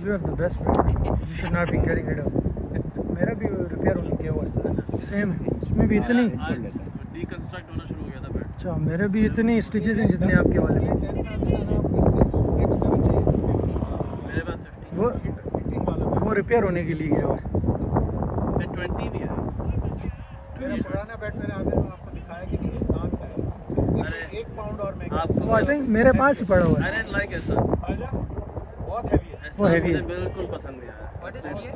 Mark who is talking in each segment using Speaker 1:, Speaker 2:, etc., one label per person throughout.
Speaker 1: You have the best battery. You should not be getting rid of. मेरा भी repair होने गया हुआ सर. Same है. इसमें भी इतनी.
Speaker 2: Deconstruct होना शुरू हो गया था बैट.
Speaker 1: अच्छा मेरे भी इतनी स्टिचेस हैं जितने आपके वाले में.
Speaker 2: मेरे पास 50.
Speaker 1: वो रिपेयर होने के लिए गया हुआ है.
Speaker 2: 20 भी है.
Speaker 3: मेरा पुराना बैट मैंने आगे आपको दिखाया कि नहीं एहसान का है. इससे 1 पाउंड और महंगा.
Speaker 1: वो आई थिंक मेरे पास ही पड़ा हुआ है.
Speaker 2: I didn't like it sir.
Speaker 3: बहुत हैवी है.
Speaker 1: वो heavy है.
Speaker 2: मुझे बिल्कुल पसंद नहीं आया.
Speaker 3: व्हाट इज ये?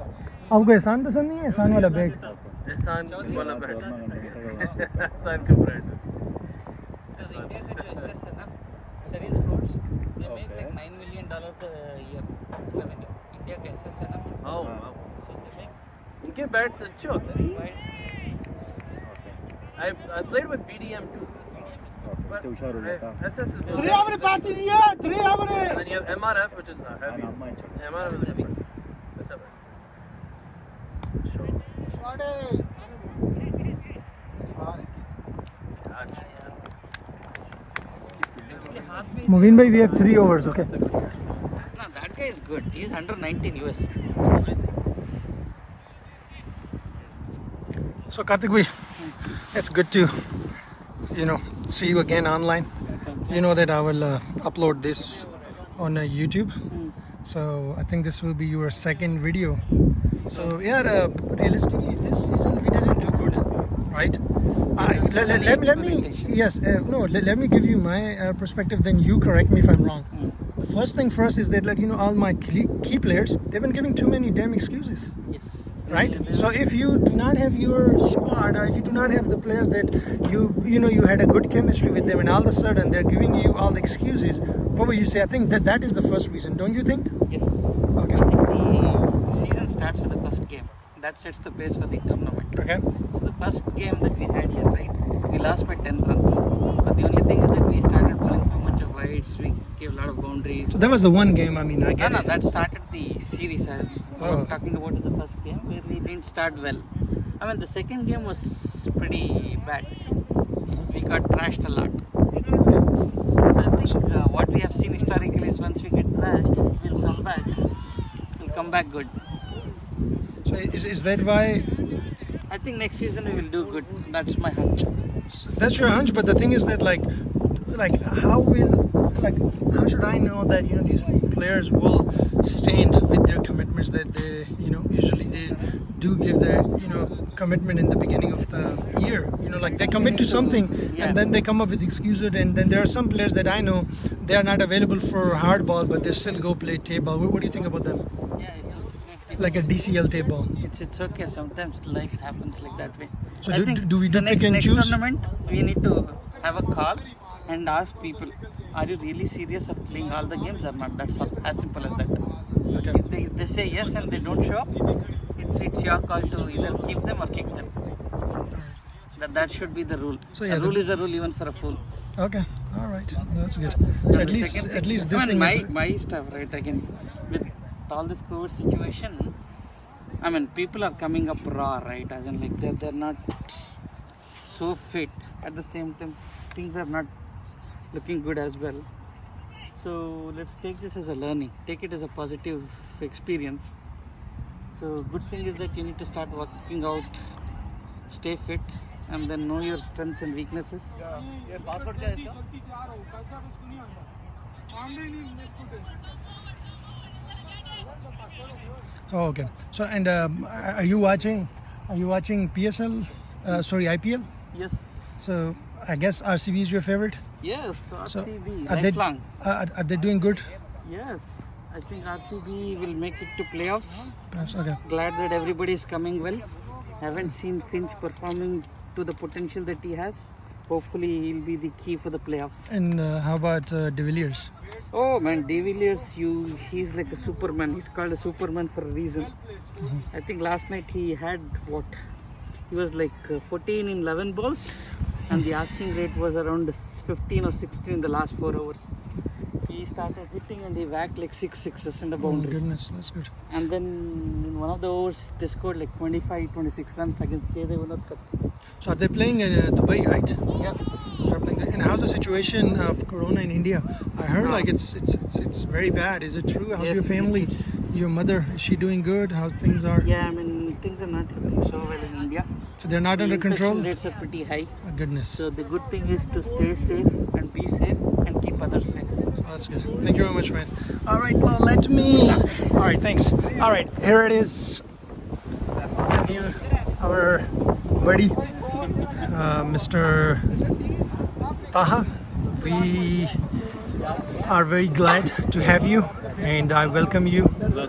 Speaker 1: आपको एहसान पसंद नहीं है? एहसान वाला बैट.
Speaker 2: एहसान वाला बैट. एहसान का ब्रांड.
Speaker 4: Because India का जो SS है ना, cereals fruits, they make like $9 million a year revenue. India का SS है ना,
Speaker 2: Oh, wow.
Speaker 4: so they make
Speaker 2: इनके बैट्स अच्छे होते हैं.
Speaker 4: wide.
Speaker 2: I played with BDM too. But SS is good.
Speaker 3: आपने बात ही नहीं है. 3 आपने.
Speaker 2: And then you have MRF, which is heavy. MRF is heavy. That's a bad. Sure. Gotcha.
Speaker 4: उसके हाथ में.
Speaker 1: Mubin bhai, we have 3 overs, okay?
Speaker 4: No, that guy is good. He's under 19 US.
Speaker 1: So Karthik bhai, it's good to, see you again online. You know that I will upload this on YouTube. So I think this will be your second video. So yeah, realistically, this season we didn't do good, right? Let me let me give you my perspective. Then you correct me if I'm wrong. The first thing first is that all my key players, they've been giving too many damn excuses.
Speaker 4: Yes.
Speaker 1: Right. So if you do not have your squad, or if you do not have the players that you had a good chemistry with them, and all of a sudden they're giving you all the excuses, what would you say? I think that is the first reason, don't you think?
Speaker 4: Yes.
Speaker 1: Okay.
Speaker 4: I think the season starts with the first game. That sets the pace for the tournament.
Speaker 1: Okay.
Speaker 4: So the first game that we had here, right? We lost by 10 runs. But the only thing is that we started bowling too much of wides. We gave a lot of boundaries.
Speaker 1: So that was the one game. I mean, I get
Speaker 4: No,
Speaker 1: it.
Speaker 4: that started the series. I'm
Speaker 1: Oh.
Speaker 4: talking about the first game where we didn't start well. I mean, the second game was pretty bad. We got trashed a lot. So I think what we have seen historically is once we get trashed, we'll come back. We'll come back good.
Speaker 1: So is that why?
Speaker 4: I think next season we will do good. That's my hunch.
Speaker 1: That's your hunch, but the thing is that how should I know that these players will stand with their commitments that they usually they do give their commitment in the beginning of the year. They commit to something and then they come up with excuses, and then there are some players that I know they are not available for hard ball, but they still go play tape ball. What do you think about them?
Speaker 4: Yeah,
Speaker 1: Like a DCL tape ball.
Speaker 4: it's okay. Sometimes life happens like that way.
Speaker 1: So
Speaker 4: I think
Speaker 1: do we do
Speaker 4: the
Speaker 1: pick and
Speaker 4: next
Speaker 1: choose?
Speaker 4: tournament we need to have a call and ask people, are you really serious of playing all the games or not? That's all. As simple as that.
Speaker 1: Okay.
Speaker 4: If they say yes and they don't show up, it's your call to either keep them or kick them. That should be the rule.
Speaker 1: So, yeah,
Speaker 4: a rule is a rule even for a fool.
Speaker 1: Okay. All right. That's good. So
Speaker 4: And
Speaker 1: at
Speaker 4: the
Speaker 1: least
Speaker 4: second thing-
Speaker 1: this
Speaker 4: I mean,
Speaker 1: thing
Speaker 4: my
Speaker 1: is.
Speaker 4: my stuff, right? Again, with all this COVID situation, I mean, people are coming up raw, right? As in, like they're not so fit. At the same time, things are not looking good as well. So let's take this as a learning. Take it as a positive experience. So good thing is that you need to start working out, stay fit, and then know your strengths and weaknesses.
Speaker 3: ये password क्या है इसका?
Speaker 1: Oh, okay. So and are you watching PSL? Sorry, IPL.
Speaker 4: Yes.
Speaker 1: So I guess RCB is your favorite.
Speaker 4: Yes.
Speaker 1: So
Speaker 4: RCB
Speaker 1: are they
Speaker 4: lifelong.
Speaker 1: are they doing good?
Speaker 4: Yes, I think RCB will make it to playoffs.
Speaker 1: Yes, okay.
Speaker 4: Glad that everybody is coming well. Haven't seen Finch performing to the potential that he has. Hopefully, he'll be the key for the playoffs.
Speaker 1: And how about De Villiers?
Speaker 4: Oh man, De Villiers, he's like a Superman. He's called a Superman for a reason. I think last night he had what? He was like 14 in 11 balls, and the asking rate was around 15 or 16 in the last 4 hours. He started hitting and he whacked like 6 sixes in the
Speaker 1: Oh my
Speaker 4: boundary.
Speaker 1: goodness, that's good.
Speaker 4: And then in one of the overs, they scored like 25, 26 runs against Jaydev Cup.
Speaker 1: So are they playing in Dubai, right?
Speaker 4: Yeah.
Speaker 1: They're playing there. And how's the situation of Corona in India? I heard like it's very bad. Is it true? How's
Speaker 4: Yes,
Speaker 1: your family? Your mother, is she doing good? How things are?
Speaker 4: Yeah, I mean, things are not happening so well in India.
Speaker 1: So they're not under control?
Speaker 4: Infection rates are pretty high.
Speaker 1: Oh, goodness.
Speaker 4: So the good thing is to stay safe and be safe and keep others safe.
Speaker 1: So that's good. Thank you very much, man. All right, well, let me. All right, thanks. All right, here it is. Our buddy, Mr. Taha. We are very glad to have you, and I welcome you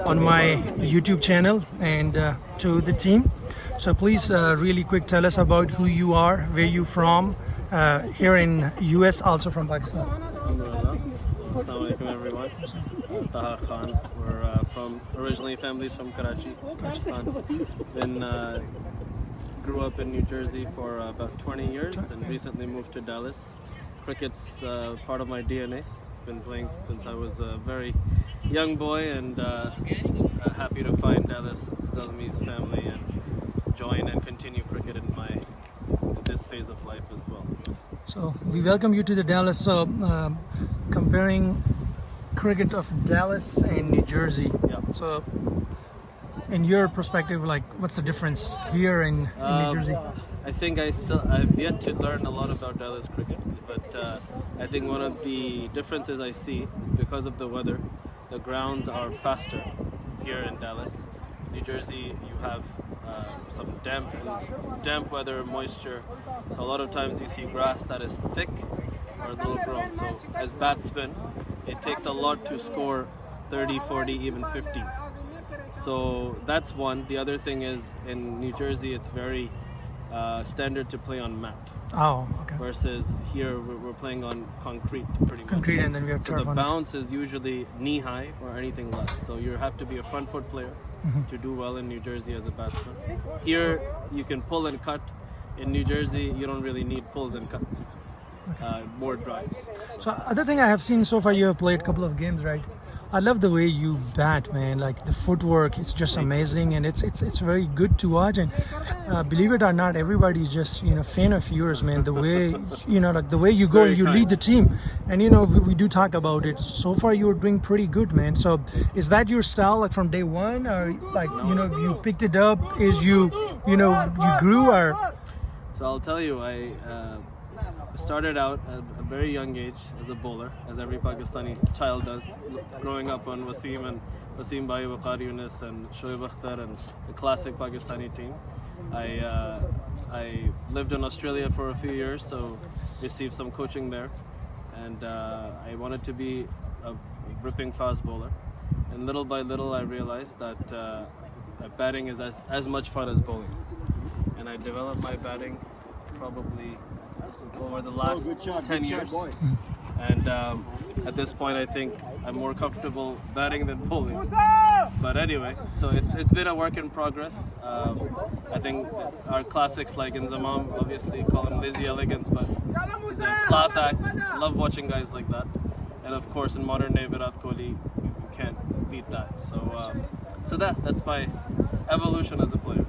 Speaker 1: on my YouTube channel and to the team. So please, really quick, tell us about who you are, where you from, here in US, also from Pakistan.
Speaker 2: Alhamdulillah. Assalamu alaikum everyone. Taha Khan. We're from originally families from Karachi, Pakistan. Then grew up in New Jersey for about 20 years and recently moved to Dallas. Cricket's part of my DNA. Been playing since I was a very young boy, and happy to find Dallas Zalmi's family and join and continue cricket in this phase of life as well.
Speaker 1: So we welcome you to the Dallas. So comparing cricket of Dallas and New Jersey.
Speaker 2: Yeah.
Speaker 1: So in your perspective, like what's the difference here in New Jersey?
Speaker 2: I think I've yet to learn a lot about Dallas cricket, but I think one of the differences I see is because of the weather. The grounds are faster here in Dallas. New Jersey, you have some damp weather, moisture. So a lot of times you see grass that is thick or a little grown. So as batsmen, it takes a lot to score 30, 40, even 50s. So that's one. The other thing is in New Jersey, it's very standard to play on mat.
Speaker 1: Oh, okay.
Speaker 2: Versus here, we're playing on concrete pretty much.
Speaker 1: Concrete, and then we have
Speaker 2: So
Speaker 1: turf
Speaker 2: the
Speaker 1: on it.
Speaker 2: bounce is usually knee high or anything less. So you have to be a front foot player to do well in New Jersey as a batsman. Here, you can pull and cut. In New Jersey, you don't really need pulls and cuts. More drives.
Speaker 1: So other thing I have seen so far, you have played a couple of games, right? I love the way you bat, man. Like the footwork, it's just amazing, and it's very good to watch. And believe it or not, everybody's just fan of yours, man. The way like the way you go and you lead the team, and we do talk about it. So far, you were doing pretty good, man. So is that your style, like from day one, or like you picked it up as you grew, or?
Speaker 2: So I'll tell you, I started out at a very young age as a bowler, as every Pakistani child does, growing up on Wasim and Wasim Bhai, Waqar Yunus and Shoaib Akhtar and the classic Pakistani team. I lived in Australia for a few years, so received some coaching there, and I wanted to be a ripping fast bowler. And little by little I realized that batting is as much fun as bowling. And I developed my batting probably over the last 10 years. And at this point I think I'm more comfortable batting than bowling. But anyway, so it's been a work in progress. I think our classics like in Zamam, obviously call him lazy elegance, but it's a class act. I love watching guys like that. And of course in modern day Virat Kohli, you can't beat that. So that's my evolution as a player.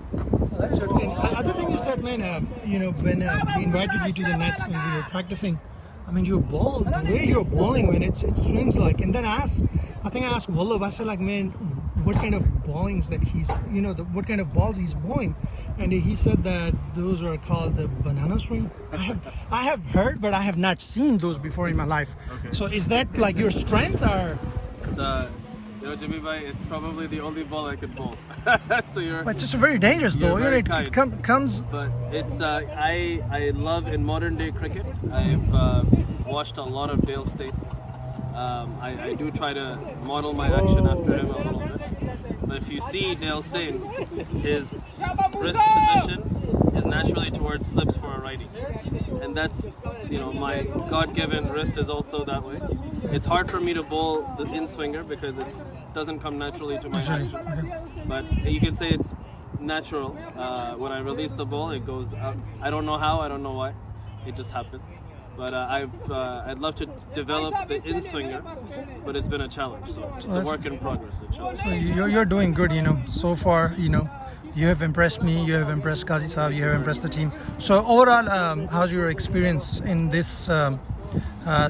Speaker 1: That's good. And other thing is that, man, when we invited you to the nets and we were practicing, I mean, the way you're bowling, man, it swings like. And then I think I asked Wallab, I said, like, man, what kind of bowlings that he's, what kind of balls he's bowling, and he said that those are called the banana swing. I have heard, but I have not seen those before in my life.
Speaker 2: Okay.
Speaker 1: So is that like your strength, or?
Speaker 2: It's, Jimmy Bhai, it's probably the only ball I could bowl. So
Speaker 1: But it's just very dangerous, though.
Speaker 2: very
Speaker 1: It
Speaker 2: kind.
Speaker 1: comes.
Speaker 2: But it's I love in modern day cricket. I've watched a lot of Dale Steyn. I do try to model my action after him a little bit. But if you see Dale Steyn, his wrist position is naturally towards slips for a righty, and that's my God-given wrist is also that way. It's hard for me to bowl the in-swinger because it doesn't come naturally to my action. But you can say it's natural. When I release the ball, it goes out. I don't know how, I don't know why. It just happens. But I'd love to develop the in-swinger, but it's been a challenge. So it's a work in progress.
Speaker 1: So you're doing good, so far, you have impressed me, you have impressed Qazi Saab, you have impressed the team. So overall, how's your experience in this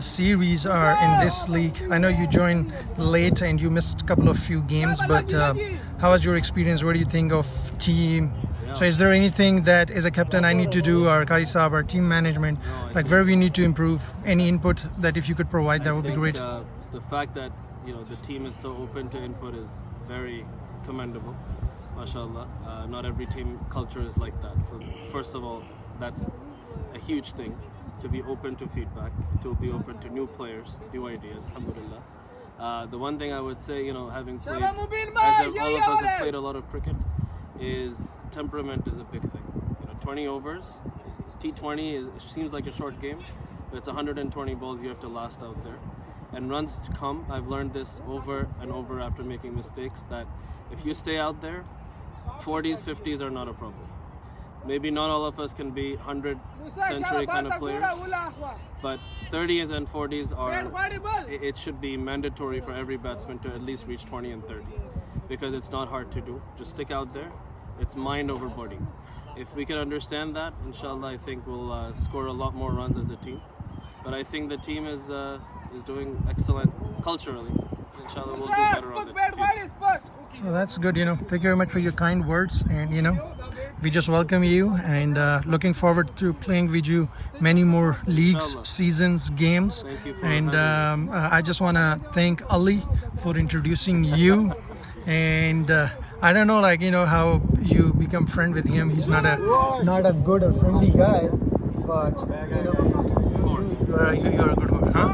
Speaker 1: series are in this league? I know you joined late and you missed a couple of few games, but how was your experience? What do you think of team? So is there anything that as a captain I need to do, or Kai Saab, our team management, like where we need to improve? Any input that if you could provide, that would be great.
Speaker 2: The fact that the team is so open to input is very commendable. MashaAllah. Not every team culture is like that. So first of all, that's a huge thing, to be open to feedback, to be open to new players, new ideas. Alhamdulillah. The one thing I would say, having played, as all of us have played a lot of cricket, is temperament is a big thing. 20 overs, T20 seems like a short game, but it's 120 balls you have to last out there. And runs to come. I've learned this over and over after making mistakes, that if you stay out there, 40s, 50s are not a problem. Maybe not all of us can be 100th century kind of players, but 30s and 40s are, it should be mandatory for every batsman to at least reach 20 and 30, because it's not hard to do. Just stick out there. It's mind over body. If we can understand that, inshallah, I think we'll score a lot more runs as a team. But I think the team is doing excellent culturally. Inshallah, we'll do better on it.
Speaker 1: So that's good, Thank you very much for your kind words, and we just welcome you and looking forward to playing with you many more leagues,
Speaker 2: Inshallah.
Speaker 1: Seasons, games.
Speaker 2: Thank you for
Speaker 1: And
Speaker 2: having me.
Speaker 1: I just want to thank Ali for introducing you. And I don't know, how you become friend with him. He's not a good or friendly guy, but you're a good one, huh?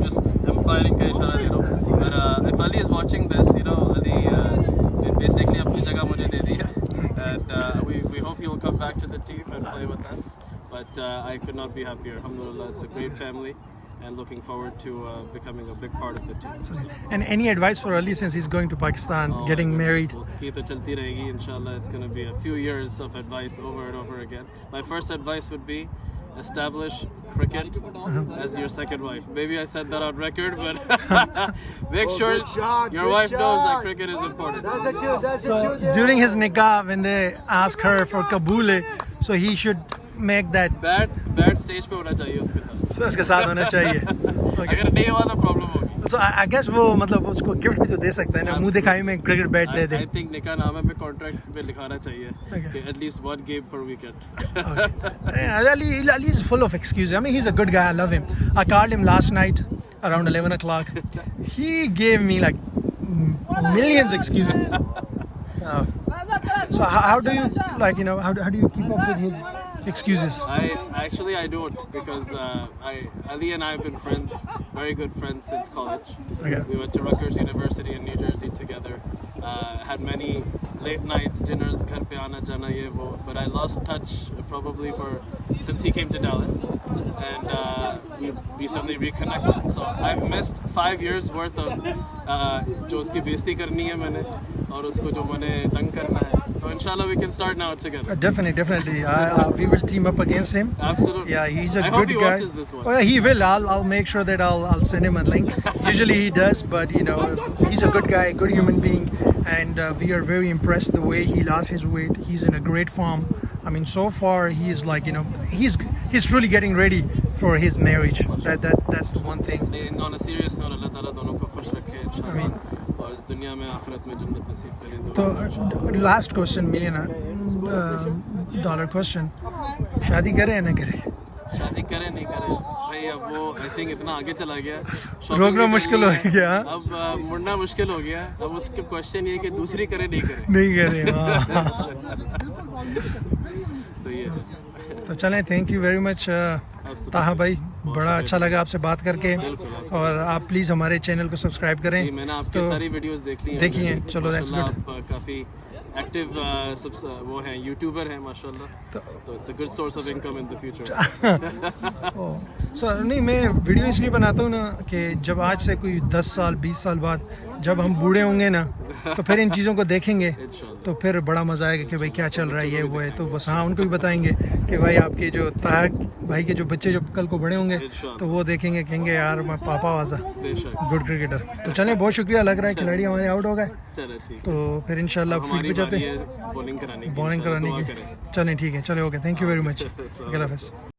Speaker 2: Just empowering ka ishara de raha hu. But if Ali is watching this, Ali basically apni jagah mujhe de di hai. And we hope he will come back to the team and play with us. But I could not be happier. Alhamdulillah, it's a great family, and looking forward to becoming a big part of the team.
Speaker 1: And any advice for Ali, since he's going to Pakistan, getting married?
Speaker 2: Uski to chalti rahegi. Inshallah, it's going to be a few years of advice over and over again. My first advice would be, establish cricket as your second wife. Maybe I said that on record, but make sure your wife knows that cricket is important.
Speaker 1: So during his nikah, when they ask her for kabule, so he should make that.
Speaker 2: Bad stage पे होना चाहिए उसके साथ.
Speaker 1: So उसके साथ होना चाहिए.
Speaker 2: अगर नहीं हुआ तो problem होगी.
Speaker 1: So I guess वो मतलब उसको गिफ्ट भी तो दे सकता है ना, मुंह दिखाई में cricket bat they they.
Speaker 2: I think निकाह नामे पे contract पे लिखाना चाहिए कि at least one game per weekend.
Speaker 1: Yeah, Ali is full of excuses. I mean, he's a good guy. I love him. I called him last night around 11 o'clock. He gave me like millions excuses. So how do you how do you keep up with his excuses?
Speaker 2: I don't, because Ali and I have been friends, very good friends since college.
Speaker 1: Okay.
Speaker 2: We went to Rutgers University in New Jersey together. Had many late nights, dinners, ghar pe aana jana ye wo. But I lost touch probably since he came to Dallas, and we recently reconnected. So I've missed 5 years worth of जो उसकी बेइज्जती करनी है मैंने, और उसको जो मैंने तंग करना है. So inshallah we can start now together.
Speaker 1: Definitely. We will team up against him.
Speaker 2: Absolutely.
Speaker 1: Yeah, he's a
Speaker 2: I
Speaker 1: good
Speaker 2: hope he
Speaker 1: guy.
Speaker 2: watches this one.
Speaker 1: Oh, yeah, he will. I'll make sure that I'll send him a link. Usually he does, but he's a good guy, good human being, and we are very impressed the way he lost his weight. He's in a great form. I mean, so far he is he's truly getting ready for his marriage. That's the one thing.
Speaker 2: On a serious note, Allah Ta'ala दोनों को खुश रखे इंशाल्लाह, और इस दुनिया में आखिरत में जन्नत नसीब करे.
Speaker 1: तो last question, $1 question. शादी करे या ना करे?
Speaker 2: शादी करे नहीं करे भाई, अब वो I think इतना आगे चला गया,
Speaker 1: रोकना मुश्किल हो गया.
Speaker 2: अब मुड़ना मुश्किल हो गया. अब उसके क्वेश्चन ये कि दूसरी करे नहीं करे.
Speaker 1: नहीं करे.
Speaker 2: तो ये है.
Speaker 1: तो चलें, थैंक यू वेरी मच ताहा भाई, बड़ा अच्छा लगा आपसे बात करके. और आप प्लीज़ हमारे चैनल को सब्सक्राइब करें.
Speaker 2: मैंने आपकी सारी वीडियोस देख ली हैं.
Speaker 1: देखी हैं. चलो, दैट्स गुड.
Speaker 2: आप काफ़ी एक्टिव वो हैं, यूट्यूबर हैं माशाल्लाह, तो it's a good source of income in the future.
Speaker 1: So नहीं, मैं वीडियो इसलिए बनाता हूँ ना कि जब आज से कोई 10 साल 20 साल बाद जब हम बूढ़े होंगे ना, तो फिर इन चीज़ों को देखेंगे तो फिर बड़ा मज़ा आएगा कि भाई क्या चल रहा है, ये वो है. तो बस हाँ, उनको भी बताएंगे कि भाई आपके जो ताहा भाई के जो बच्चे जब कल को बड़े होंगे तो वो देखेंगे, कहेंगे यार मैं पापा वाजा गुड क्रिकेटर. तो चलें, बहुत शुक्रिया. लग रहा है खिलाड़ी हमारे आउट हो गए, तो फिर इंशाल्लाह फील्ड पे जाते हैं
Speaker 2: बॉलिंग कराने
Speaker 1: की. चलें, ठीक है, चले, okay, thank you very much. अल्लाह हाफ़िज़.